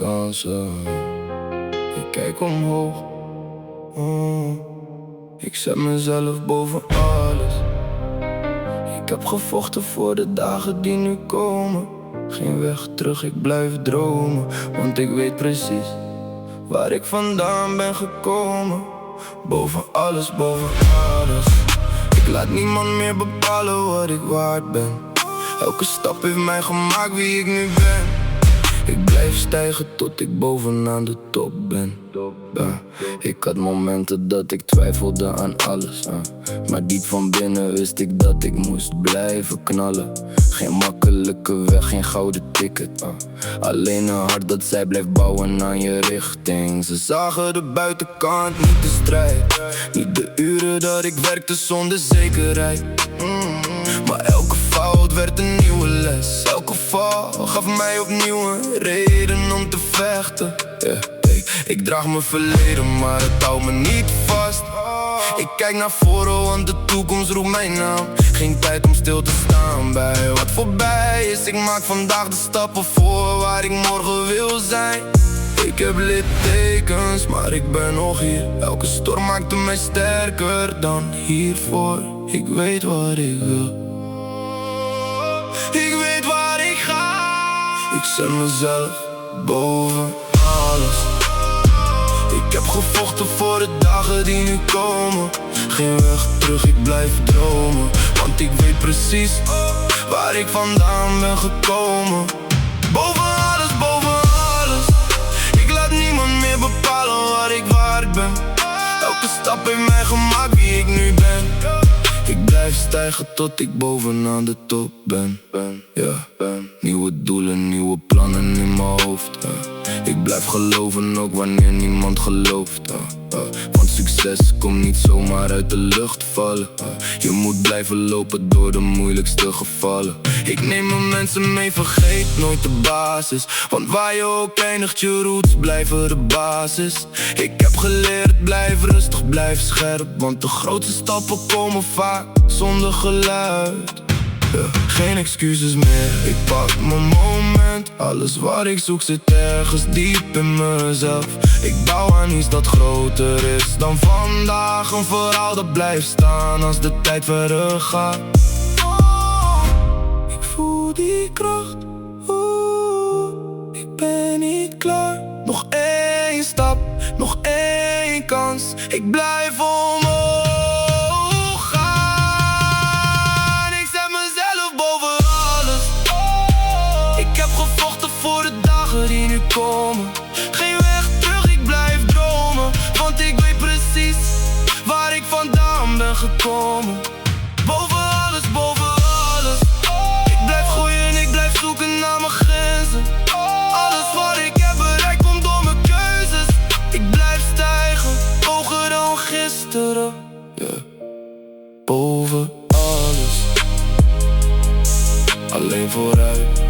kansen. Ik kijk omhoog, ik zet mezelf boven alles. Ik heb gevochten voor de dagen die nu komen. Geen weg terug, ik blijf dromen. Want ik weet precies waar ik vandaan ben gekomen. Boven alles, boven alles. Ik laat niemand meer bepalen wat ik waard ben. Elke stap heeft mij gemaakt wie ik nu ben. Ik blijf stijgen tot ik bovenaan de top ben. Ik had momenten dat ik twijfelde aan alles, maar diep van binnen wist ik dat ik moest blijven knallen. Geen makkelijke weg, geen gouden ticket, alleen een hart dat zij blijft bouwen aan je richting. Ze zagen de buitenkant, niet de strijd. Niet de uren dat ik werkte zonder zekerheid. Maar elke fout werd een nieuwe les. Elke val gaf mij opnieuw een reden om te vechten. Ik draag mijn verleden, maar het houdt me niet vast. Ik kijk naar voren, want de toekomst roept mijn naam. Geen tijd om stil te staan bij wat voorbij is. Ik maak vandaag de stappen voor waar ik morgen wil zijn. Ik heb littekens, maar ik ben nog hier. Elke storm maakte mij sterker dan hiervoor. Ik weet wat ik wil. Ik weet waar ik ga. Ik zet mezelf boven alles. Ik heb gevochten voor de dagen die nu komen. Geen weg terug, ik blijf dromen. Want ik weet precies waar ik vandaan ben gekomen. Boven alles, boven alles. Ik laat niemand meer bepalen wat ik waard ben. Elke stap heeft mij gemaakt wie ik nu ben. Ik blijf stijgen tot ik bovenaan de top ben. Nieuwe doelen, nieuwe plannen in mijn hoofd. Ik blijf geloven ook wanneer niemand gelooft. Want succes komt niet zomaar uit de lucht vallen. Je moet blijven lopen door de moeilijkste gevallen. Ik neem mijn mensen mee, vergeet nooit de basis. Want waar je ook eindigt, je roots blijven de basis. Ik heb geleerd, blijf rustig, blijf scherp. Want de grootste stappen komen vaak zonder geluid. Geen excuses meer, ik pak mijn moment. Alles wat ik zoek zit ergens diep in mezelf. Ik bouw aan iets dat groter is dan vandaag. Een verhaal dat blijft staan als de tijd verder gaat. Ik voel die kracht, ik ben niet klaar. Nog één stap, nog één kans. Ik blijf omhoog. Die nu komen. Geen weg terug, ik blijf dromen. Want ik weet precies waar ik vandaan ben gekomen. Boven alles, boven alles. Ik blijf groeien, ik blijf zoeken naar mijn grenzen. Alles wat ik heb bereikt komt door mijn keuzes. Ik blijf stijgen, hoger dan gisteren. Boven alles. Alleen vooruit,